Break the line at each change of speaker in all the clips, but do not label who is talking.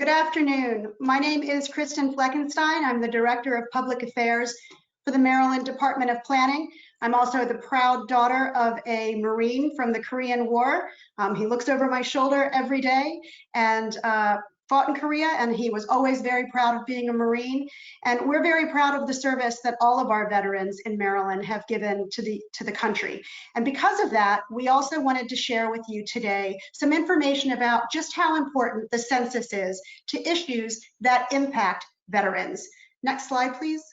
Good afternoon. My name is Kristen Fleckenstein. I'm the Director of Public Affairs for the Maryland Department of Planning. I'm also the proud daughter of a Marine from the Korean War. He looks over my shoulder every day and fought in Korea, and he was always very proud of being a Marine. And we're very proud of the service that all of our veterans in Maryland have given to the country. And because of that, we also wanted to share with you today some information about just how important the census is to issues that impact veterans. Next slide, please.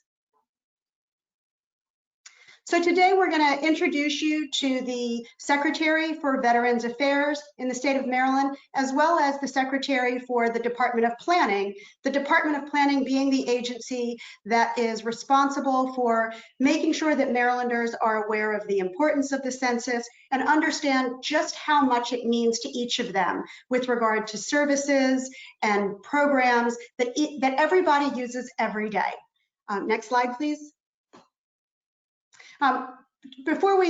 So today we're going to introduce you to the Secretary for Veterans Affairs in the state of Maryland, as well as the Secretary for the Department of Planning. The Department of Planning being the agency that is responsible for making sure that Marylanders are aware of the importance of the census and understand just how much it means to each of them with regard to services and programs that everybody uses every day. Next slide, please. Before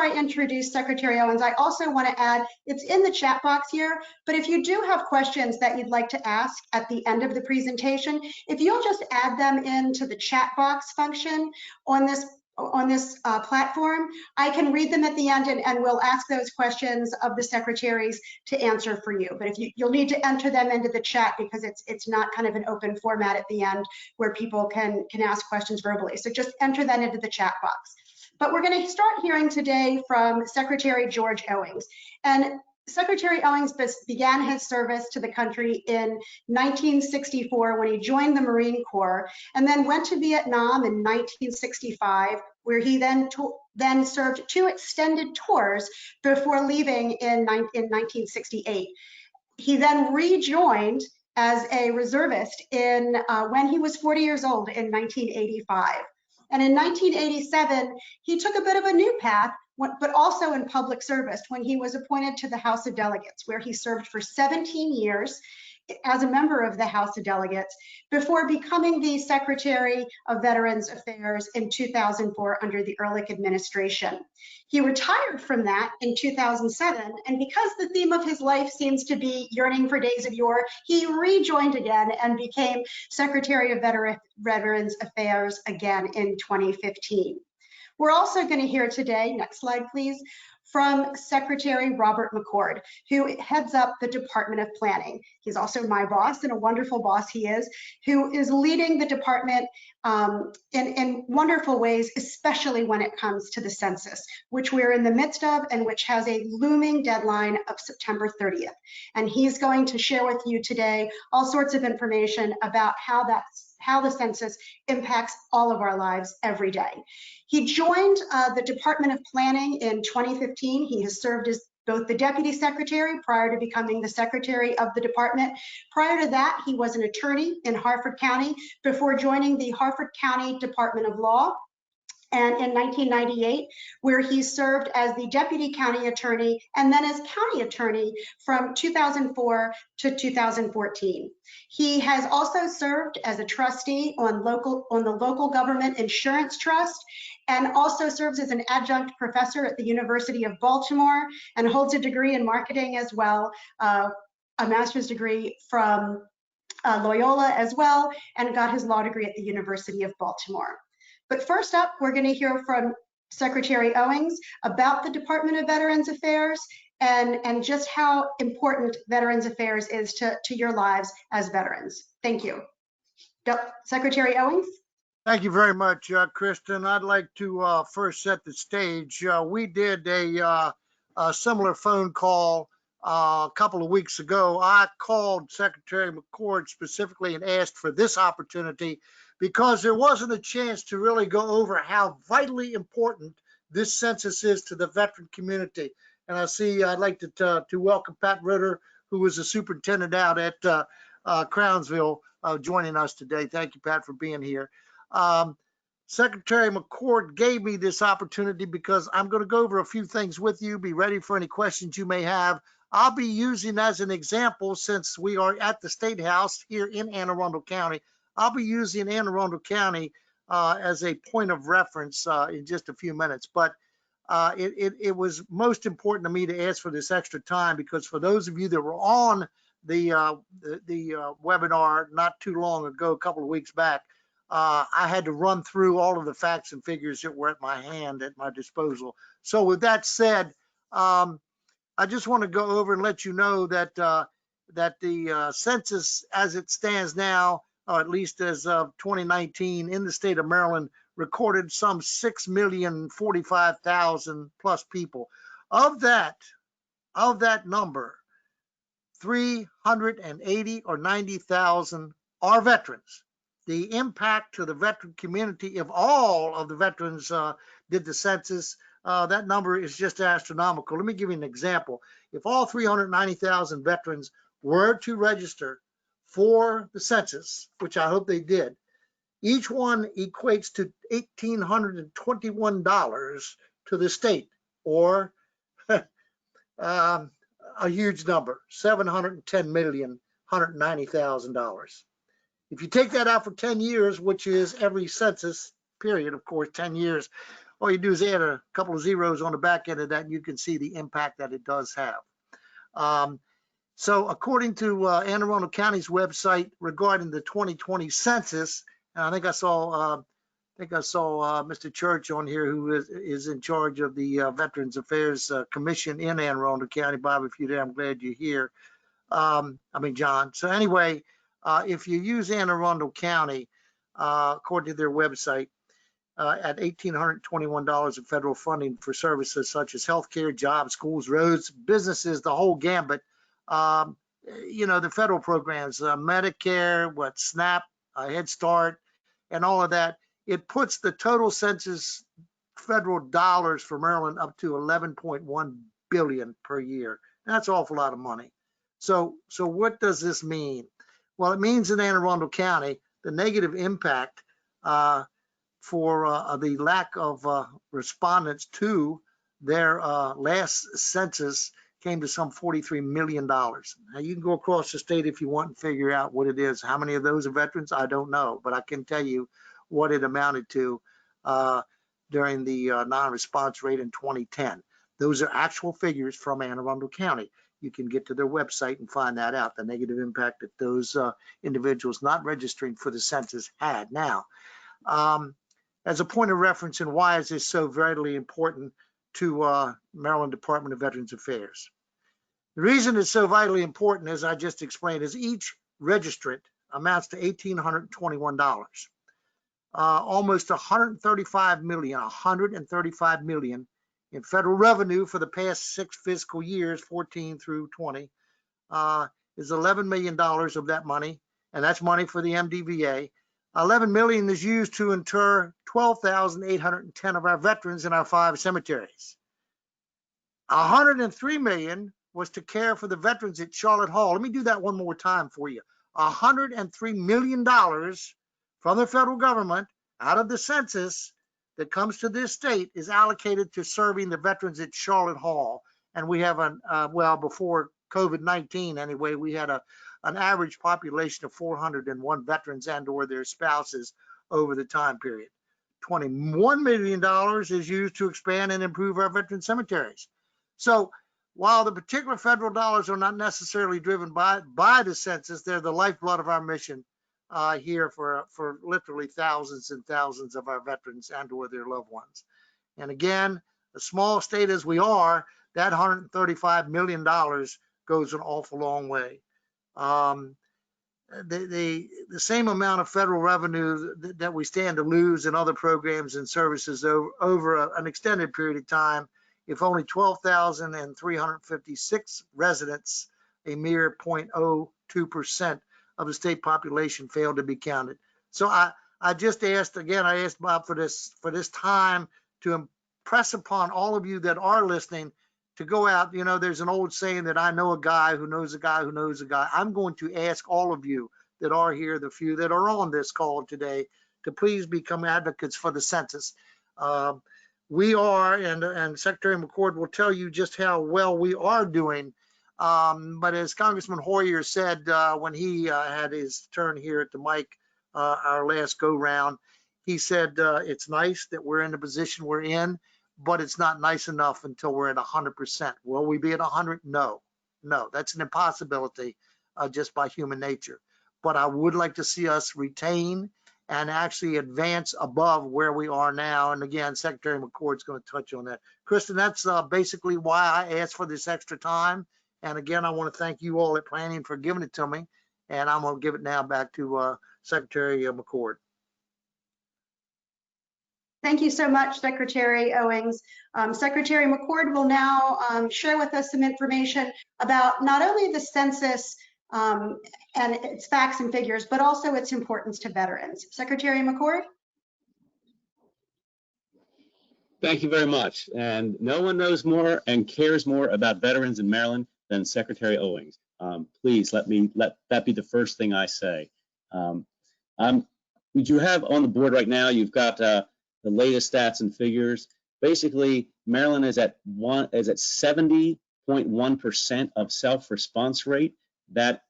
I introduce Secretary Owens, I also want to add, it's in the chat box here, but if you do have questions that you'd like to ask at the end of the presentation, if you'll just add them into the chat box function on this platform, I can read them at the end and we'll ask those questions of the secretaries to answer for you. But you'll need to enter them into the chat because it's not kind of an open format at the end where people can ask questions verbally. So just enter that into the chat box. But we're going to start hearing today from Secretary George Owings. And Secretary Owings began his service to the country in 1964 when he joined the Marine Corps, and then went to Vietnam in 1965, where he then served 2 extended tours before leaving in 1968. He then rejoined as a reservist when he was 40 years old in 1985. And in 1987, he took a bit of a new path, but also in public service when he was appointed to the House of Delegates, where he served for 17 years as a member of the House of Delegates before becoming the Secretary of Veterans Affairs in 2004 under the Ehrlich administration. He retired from that in 2007, and because the theme of his life seems to be yearning for days of yore, he rejoined again and became Secretary of Veterans Affairs again in 2015. We're also going to hear today, next slide please, from Secretary Robert McCord, who heads up the Department of Planning. He's also my boss, and a wonderful boss he is, who is leading the department in wonderful ways, especially when it comes to the census, which we're in the midst of and which has a looming deadline of September 30th. And he's going to share with you today all sorts of information about how the census impacts all of our lives every day. He joined the Department of Planning in 2015. He has served as both the Deputy Secretary prior to becoming the Secretary of the Department. Prior to that, he was an attorney in Harford County before joining the Harford County Department of Law. And in 1998, where he served as the Deputy County Attorney and then as County Attorney from 2004 to 2014. He has also served as a trustee on the Local Government Insurance Trust, and also serves as an adjunct professor at the University of Baltimore, and holds a degree in marketing as well, a master's degree from Loyola as well, and got his law degree at the University of Baltimore. But first up, we're going to hear from Secretary Owings about the Department of Veterans Affairs and just how important Veterans Affairs is to your lives as veterans. Thank you. Secretary Owings?
Thank you very much, Kristen. I'd like to first set the stage. We did a similar phone call a couple of weeks ago. I called Secretary McCord specifically and asked for this opportunity because there wasn't a chance to really go over how vitally important this census is to the veteran community. And I'd like to welcome Pat Ritter, who was the superintendent out at Crownsville, joining us today. Thank you, Pat, for being here. Secretary McCord gave me this opportunity because I'm going to go over a few things with you. Be ready for any questions you may have. I'll be using as an example, since we are at the State House here in Anne Arundel County, I'll be using Anne Arundel County as a point of reference in just a few minutes. But it was most important to me to ask for this extra time because for those of you that were on the webinar not too long ago, a couple of weeks back, I had to run through all of the facts and figures that were at my disposal. So with that said, I just want to go over and let you know that the census as it stands now, or at least as of 2019 in the state of Maryland, recorded some 6,045,000 plus people. Of that number, 380 or 90,000 are veterans. The impact to the veteran community, if all of the veterans did the census, that number is just astronomical. Let me give you an example. If all 390,000 veterans were to register for the census, which I hope they did, each one equates to $1,821 to the state, or a huge number, $710,190,000. If you take that out for 10 years, which is every census period, of course, 10 years, all you do is add a couple of zeros on the back end of that, and you can see the impact that it does have. So according to Anne Arundel County's website regarding the 2020 census, and I think I saw Mr. Church on here, who is in charge of the Veterans Affairs Commission in Anne Arundel County. Bob, if you're there, I'm glad you're here. John. So anyway, if you use Anne Arundel County, according to their website, at $1,821 of federal funding for services such as healthcare, jobs, schools, roads, businesses, the whole gambit. The federal programs, Medicare, SNAP, Head Start, and all of that. It puts the total census federal dollars for Maryland up to $11.1 billion per year. That's an awful lot of money. So what does this mean? Well, it means in Anne Arundel County, the negative impact for the lack of respondents to their last census came to some $43 million. Now, you can go across the state if you want and figure out what it is. How many of those are veterans? I don't know, but I can tell you what it amounted to during the non-response rate in 2010. Those are actual figures from Anne Arundel County. You can get to their website and find that out, the negative impact that those individuals not registering for the census had. Now, as a point of reference, and why is this so vitally important to Maryland Department of Veterans Affairs? The reason it's so vitally important, as I just explained, is each registrant amounts to $1,821. Almost $135 million in federal revenue for the past 6 fiscal years, 14 through 20, is $11 million of that money, and that's money for the MDVA. $11 million is used to inter 12,810 of our veterans in our 5 cemeteries. $103 million was to care for the veterans at Charlotte Hall. Let me do that one more time for you. $103 million from the federal government out of the census that comes to this state is allocated to serving the veterans at Charlotte Hall. And we have before COVID-19 anyway, we had an average population of 401 veterans and or their spouses over the time period. $21 million is used to expand and improve our veteran cemeteries. So while the particular federal dollars are not necessarily driven by the census, they're the lifeblood of our mission here for literally thousands and thousands of our veterans and or their loved ones. And again, a small state as we are, that $135 million goes an awful long way. The same amount of federal revenue that we stand to lose in other programs and services over an extended period of time, if only 12,356 residents, a mere 0.02% of the state population, failed to be counted. So I asked Bob for this time to impress upon all of you that are listening to go out. There's an old saying that I know a guy who knows a guy who knows a guy. I'm going to ask all of you that are here, the few that are on this call today, to please become advocates for the census. We are, and Secretary McCord will tell you just how well we are doing. But as Congressman Hoyer said when he had his turn here at the mic our last go round, he said it's nice that we're in the position we're in, but it's not nice enough until we're at 100%. Will we be at 100? No, that's an impossibility. just by human nature. But I would like to see us retain and actually advance above where we are now. And again, Secretary McCord is going to touch on that. Kristen, that's basically why I asked for this extra time. And again, I want to thank you all at Planning for giving it to me. And I'm going to give it now back to Secretary McCord.
Thank you so much, Secretary Owings. Secretary McCord will now share with us some information about not only the census and its facts and figures, but also its importance to veterans. Secretary McCord?
Thank you very much. And no one knows more and cares more about veterans in Maryland than Secretary Owings. Please let that be the first thing I say. You have on the board right now, you've got the latest stats and figures. Basically, Maryland is at 70.1% of self-response rate. That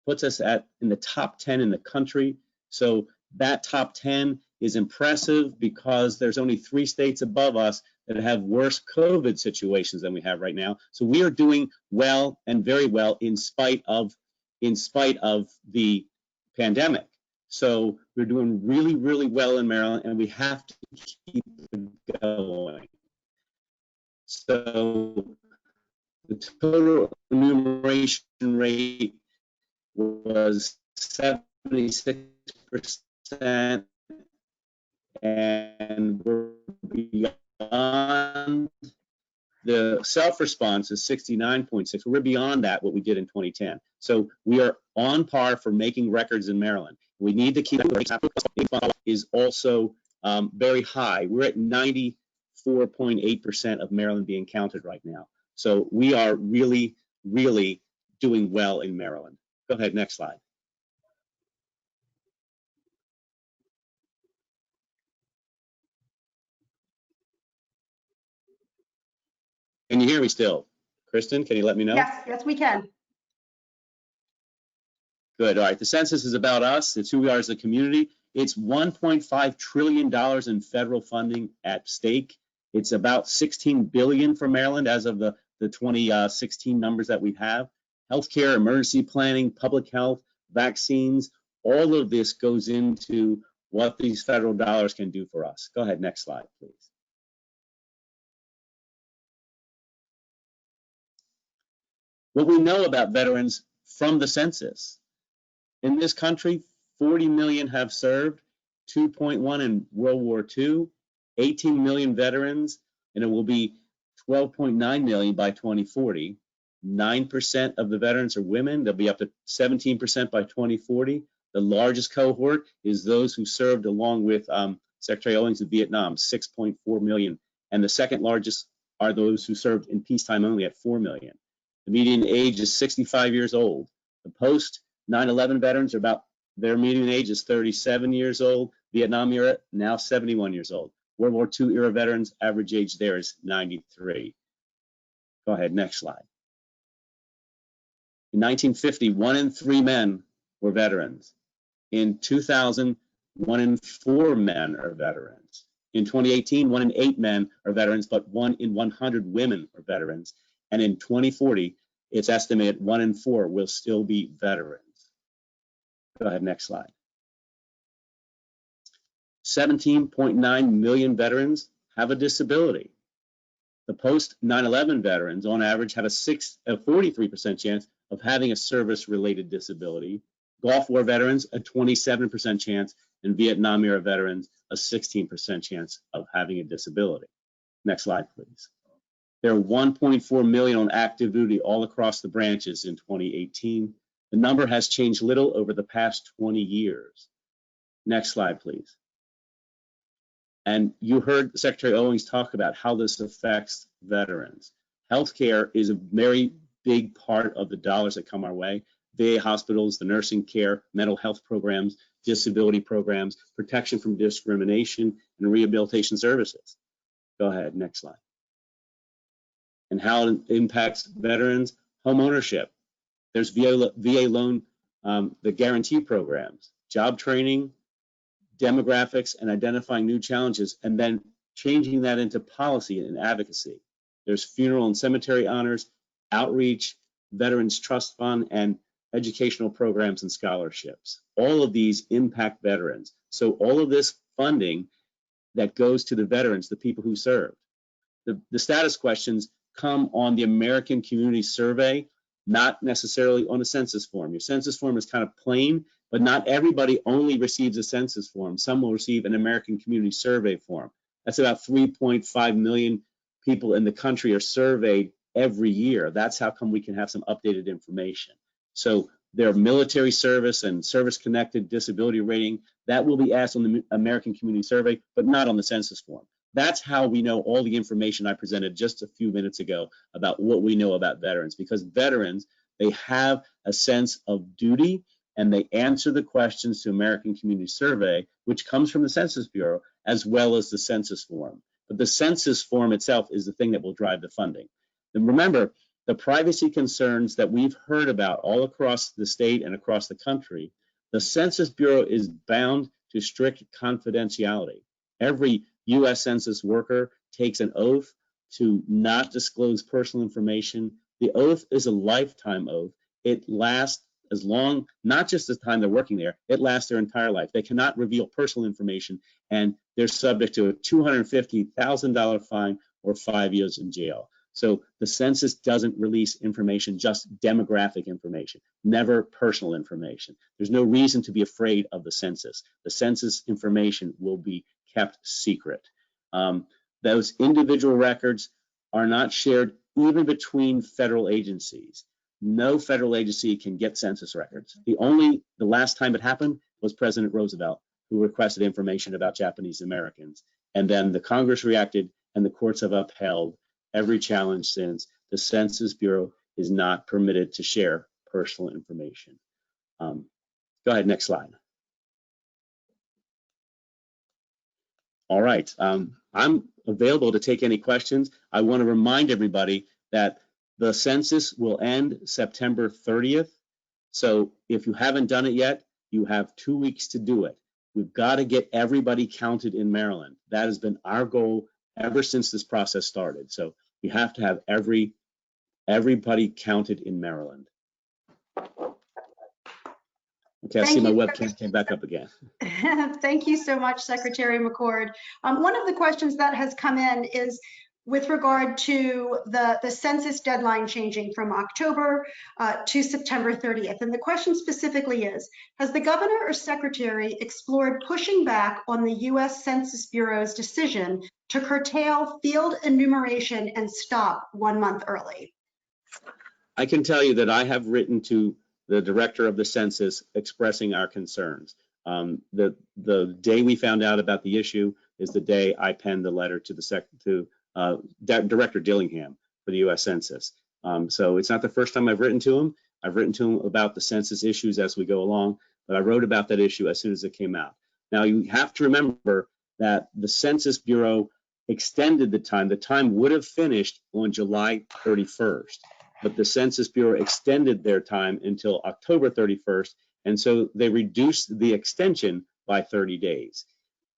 puts us in the top 10 in the country. So that top 10 is impressive because there's only 3 states above us that have worse COVID situations than we have right now. So we are doing well and very well in spite of the pandemic. So we're doing really, really well in Maryland, and we have to keep it going. So the total enumeration rate was 76%, and we're beyond. The self-response is 69.6. We're beyond that, what we did in 2010. So we are on par for making records in Maryland. We need to keep it. Is also very high. We're at 94.8% of Maryland being counted right now. So we are really, really doing well in Maryland. Go ahead, next slide. Can you hear me still? Kristen, can you let me know?
Yes, we can.
Good. All right. The census is about us. It's who we are as a community. It's $1.5 trillion in federal funding at stake. It's about $16 billion for Maryland as of the 2016 numbers that we have. Healthcare, emergency planning, public health, vaccines, all of this goes into what these federal dollars can do for us. Go ahead. Next slide, please. What we know about veterans from the census. In this country, 40 million have served, 2.1 in World War II, 18 million veterans, and it will be 12.9 million by 2040. 9% of the veterans are women. They'll be up to 17% by 2040. The largest cohort is those who served along with Secretary Owings in Vietnam, 6.4 million. And the second largest are those who served in peacetime only at 4 million. The median age is 65 years old. The post 9/11 veterans are their median age is 37 years old. Vietnam era, now 71 years old. World War II era veterans, average age there is 93. Go ahead, next slide. In 1950, 1 in 3 men were veterans. In 2000, 1 in 4 men are veterans. In 2018, 1 in 8 men are veterans, but 1 in 100 women are veterans. And in 2040, it's estimated 1 in 4 will still be veterans. Go ahead, next slide. 17.9 million veterans have a disability. The post 9/11 veterans on average have a 43% chance of having a service-related disability. Gulf War veterans, a 27% chance, and Vietnam era veterans, a 16% chance of having a disability. Next slide, please. There are 1.4 million on active duty all across the branches in 2018. The number has changed little over the past 20 years. Next slide, please. And you heard Secretary Owings talk about how this affects veterans. Healthcare is a very big part of the dollars that come our way. VA hospitals, the nursing care, mental health programs, disability programs, protection from discrimination, and rehabilitation services. Go ahead, next slide. And how it impacts veterans, home ownership. There's VA loan, the guarantee programs, job training, demographics, and identifying new challenges, and then changing that into policy and advocacy. There's funeral and cemetery honors, outreach, Veterans Trust Fund, and educational programs and scholarships. All of these impact veterans. So all of this funding that goes to the veterans, the people who served. The status questions come on the American Community Survey, not necessarily on a census form. Your census form is kind of plain, but not everybody only receives a census form. Some will receive an American Community Survey form. That's about 3.5 million people in the country are surveyed every year. That's how come we can have some updated information. So their military service and service-connected disability rating, that will be asked on the American Community Survey, but not on the census form. That's how we know all the information I presented just a few minutes ago about what we know about veterans, because veterans, they have a sense of duty and they answer the questions to American Community Survey, which comes from the Census Bureau, as well as the census form. But the census form itself is the thing that will drive the funding. And remember, the privacy concerns that we've heard about all across the state and across the country, the Census Bureau is bound to strict confidentiality. Every U.S. Census worker takes an oath to not disclose personal information. The oath is a lifetime oath. It lasts as long, not just the time they're working there, it lasts their entire life. They cannot reveal personal information, and they're subject to a $250,000 fine or 5 years in jail. So the census doesn't release information, just demographic information, never personal information. There's no reason to be afraid of the census. The census information will be kept secret. Those individual records are not shared even between federal agencies. No federal agency can get census records. The last time it happened was President Roosevelt, who requested information about Japanese Americans. And then the Congress reacted and the courts have upheld every challenge since. The Census Bureau is not permitted to share personal information. Go ahead, next slide. All right, I'm available to take any questions. I want to remind everybody that the census will end September 30th. So if you haven't done it yet, you have 2 weeks to do it. We've got to get everybody counted in Maryland. That has been our goal ever since this process started. So we have to have everybody counted in Maryland. Okay, I see my webcam came back up again.
Thank you so much, Secretary McCord. One of the questions that has come in is with regard to the census deadline changing from October to September 30th. And the question specifically is, has the governor or secretary explored pushing back on the U.S. Census Bureau's decision to curtail field enumeration and stop 1 month early?
I can tell you that I have written to the director of the census expressing our concerns. The day we found out about the issue is the day I penned the letter to Director Dillingham for the U.S. Census. So it's not the first time I've written to him. I've written to him about the census issues as we go along, but I wrote about that issue as soon as it came out. Now you have to remember that the Census Bureau extended the time. The time would have finished on July 31st. But the Census Bureau extended their time until October 31st, and so they reduced the extension by 30 days.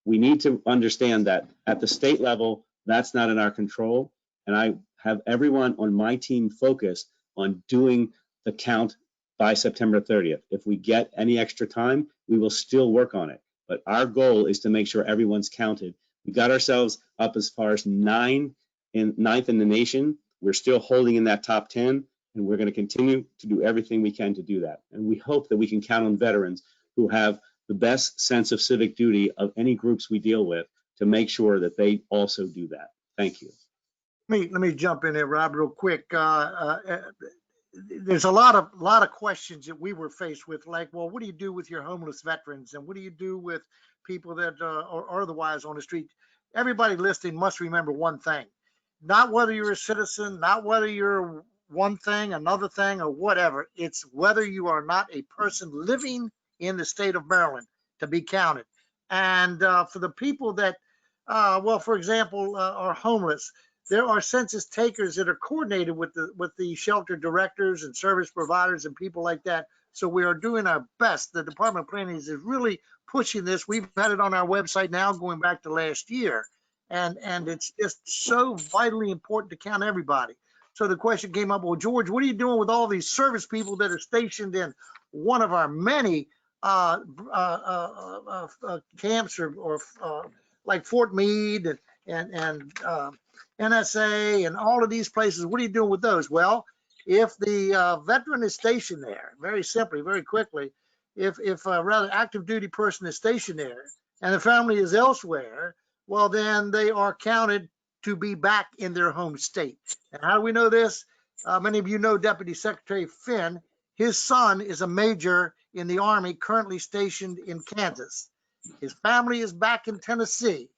We need to understand that at the state level, that's not in our control, and I have everyone on my team focused on doing the count by September 30th. If we get any extra time, we will still work on it, but our goal is to make sure everyone's counted. We got ourselves up as far as ninth in the nation. We're still holding in that top 10, and we're going to continue to do everything we can to do that. And we hope that we can count on veterans who have the best sense of civic duty of any groups we deal with to make sure that they also do that. Thank you.
Let me jump in there, Rob, real quick. There's a lot of questions that we were faced with, like, well, what do you do with your homeless veterans, and what do you do with people that are otherwise on the street? Everybody listening must remember one thing. Not whether you're a citizen, not whether you're one thing, another thing, or whatever. It's whether you are not a person living in the state of Maryland to be counted. And for the people that, well, for example, are homeless, there are census takers that are coordinated with the shelter directors and service providers and people like that. So we are doing our best. The Department of Planning is really pushing this. We've had it on our website now going back to last year. And it's just so vitally important to count everybody. So the question came up, well, George, what are you doing with all these service people that are stationed in one of our many camps or like Fort Meade and NSA and all of these places? What are you doing with those? Well, if the veteran is stationed there, very simply, very quickly, if a rather active duty person is stationed there and the family is elsewhere, well, then they are counted to be back in their home state. And how do we know this? Many of you know Deputy Secretary Finn. His son is a major in the Army currently stationed in Kansas. His family is back in Tennessee.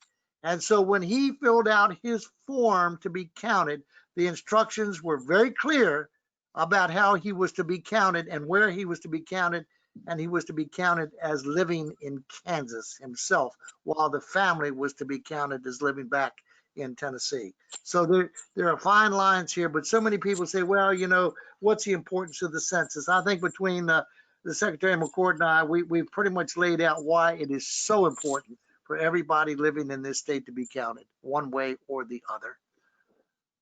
And so when he filled out his form to be counted, the instructions were very clear about how he was to be counted and where he was to be counted. And he was to be counted as living in Kansas himself, while the family was to be counted as living back in Tennessee. So there are fine lines here, but so many people say, well, you know, what's the importance of the census? I think between the Secretary McCord and I, we've pretty much laid out why it is so important for everybody living in this state to be counted one way or the other.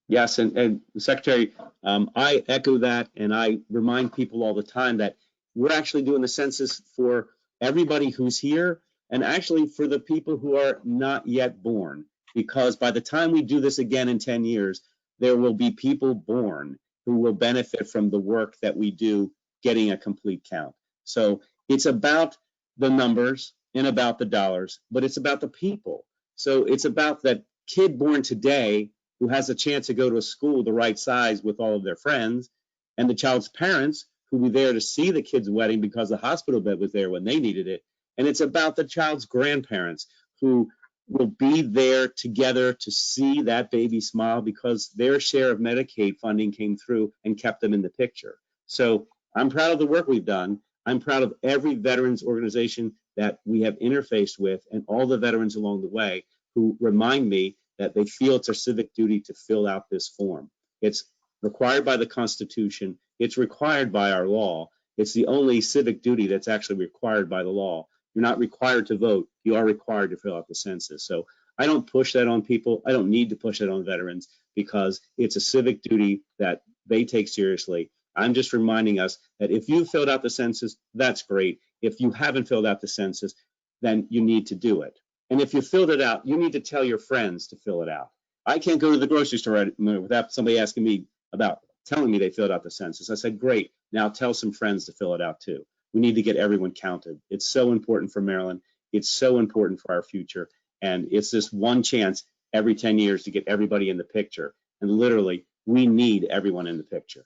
Yes, and Secretary, I echo that, and I remind people all the time that we're actually doing the census for everybody who's here, and actually for the people who are not yet born, because by the time we do this again in 10 years, there will be people born who will benefit from the work that we do getting a complete count. So it's about the numbers and about the dollars, but it's about the people. So it's about that kid born today who has a chance to go to a school the right size with all of their friends, and the child's parents who were there to see the kid's wedding because the hospital bed was there when they needed it. And it's about the child's grandparents who will be there together to see that baby smile because their share of Medicaid funding came through and kept them in the picture. So I'm proud of the work we've done. I'm proud of every veterans organization that we have interfaced with and all the veterans along the way who remind me that they feel it's their civic duty to fill out this form. It's required by the Constitution. It's required by our law. It's the only civic duty that's actually required by the law. You're not required to vote. You are required to fill out the census. So I don't push that on people. I don't need to push that on veterans because it's a civic duty that they take seriously. I'm just reminding us that if you filled out the census, that's great. If you haven't filled out the census, then you need to do it. And if you filled it out, you need to tell your friends to fill it out. I can't go to the grocery store without somebody asking me about telling me they filled out the census. I said, great, now tell some friends to fill it out too. We need to get everyone counted. It's so important for Maryland. It's so important for our future. And it's this one chance every 10 years to get everybody in the picture. And literally, we need everyone in the picture.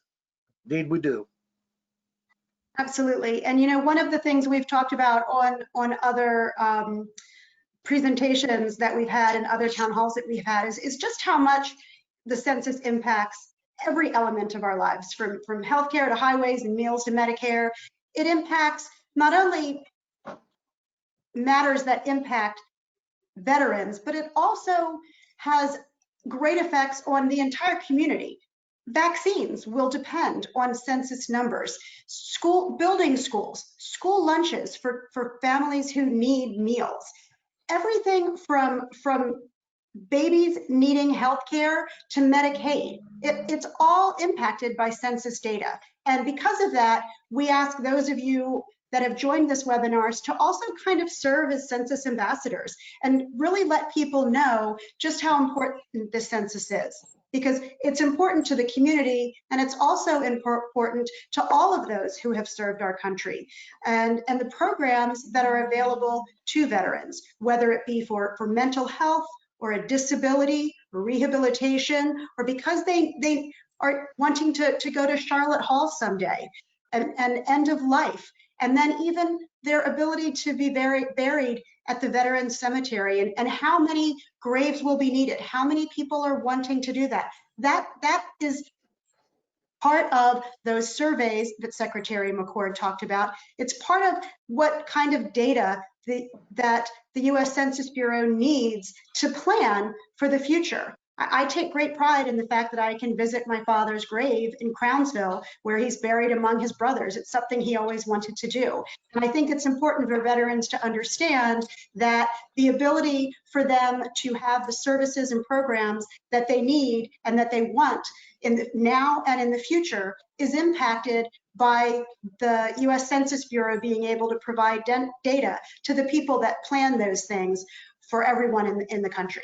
Indeed, we do.
Absolutely. And you know, one of the things we've talked about on other presentations that we've had and other town halls that we've had is just how much the census impacts every element of our lives, from healthcare to highways and meals to Medicare. It impacts not only matters that impact veterans, but it also has great effects on the entire community. Vaccines will depend on census numbers. Building schools, school lunches for families who need meals. Everything from babies needing health care to Medicaid, it's all impacted by census data. And because of that, we ask those of you that have joined this webinars to also kind of serve as census ambassadors and really let people know just how important the census is, because it's important to the community and it's also important to all of those who have served our country and the programs that are available to veterans, whether it be for mental health or a disability or rehabilitation, or because they are wanting to go to Charlotte Hall someday and end of life. And then even their ability to be buried at the Veterans Cemetery and how many graves will be needed, how many people are wanting to do that. That is part of those surveys that Secretary McCord talked about. It's part of what kind of data that the U.S. Census Bureau needs to plan for the future. I take great pride in the fact that I can visit my father's grave in Crownsville, where he's buried among his brothers. It's something he always wanted to do. And I think it's important for veterans to understand that the ability for them to have the services and programs that they need and that they want in the now and in the future is impacted by the US Census Bureau being able to provide data to the people that plan those things for everyone in the country.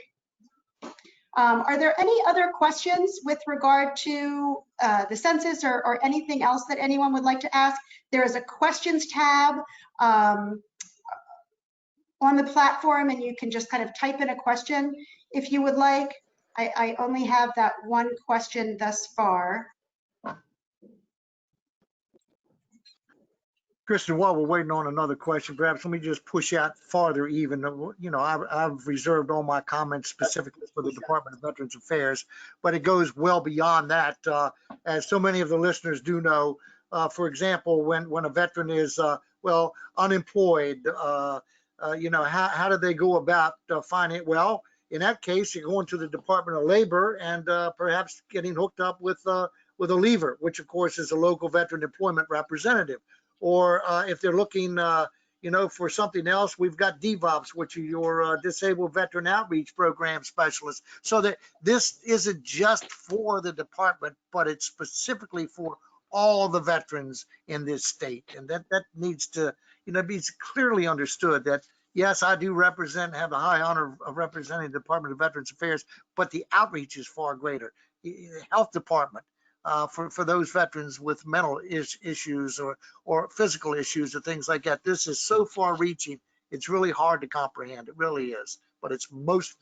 Are there any other questions with regard to the census or anything else that anyone would like to ask? There is a questions tab on the platform, and you can just kind of type in a question if you would like. I only have that one question thus far.
Kristen, while we're waiting on another question, perhaps let me just push out farther even. You know, I've reserved all my comments specifically for the Department of Veterans Affairs, but it goes well beyond that. As so many of the listeners do know, for example, when a veteran is, well, unemployed, you know, how do they go about finding it? Well, in that case, you're going to the Department of Labor and perhaps getting hooked up with a leaver, which of course is a local veteran employment representative. Or if they're looking, you know, for something else, we've got DVOPS, which are your Disabled Veteran Outreach Program specialists. So that this isn't just for the department, but it's specifically for all the veterans in this state. And that needs to, you know, be clearly understood that, yes, I do represent, have the high honor of representing the Department of Veterans Affairs, but the outreach is far greater. The health department, for those veterans with mental issues or physical issues or things like that. This is so far reaching, it's really hard to comprehend. It really is. But it's most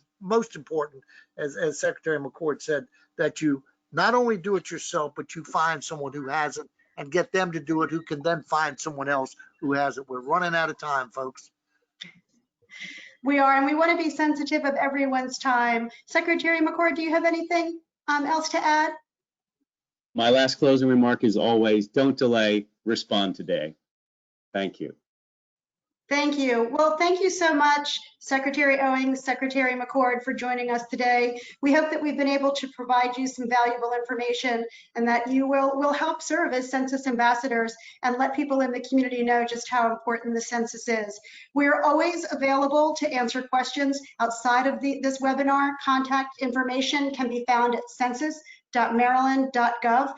important, as Secretary McCord said, that you not only do it yourself, but you find someone who has it and get them to do it, who can then find someone else who has it. We're running out of time, folks.
We are, and we want to be sensitive of everyone's time. Secretary McCord, do you have anything else to add?
My last closing remark is always, don't delay, respond today. Thank you.
Thank you. Well, thank you so much, Secretary Owings, Secretary McCord, for joining us today. We hope that we've been able to provide you some valuable information and that you will help serve as census ambassadors and let people in the community know just how important the census is. We're always available to answer questions outside of this webinar. Contact information can be found at census.maryland.gov.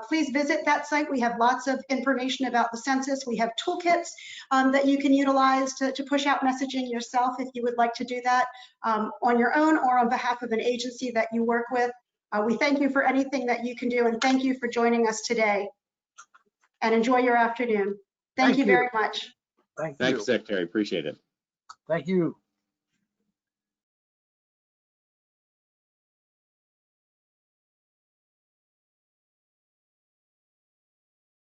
Please visit that site. We have lots of information about the census. We have toolkits that you can utilize to push out messaging yourself if you would like to do that on your own or on behalf of an agency that you work with. We thank you for anything that you can do, and thank you for joining us today. And enjoy your afternoon. Thank you very much.
Thank you.
Thank you, Secretary. Appreciate it.
Thank you.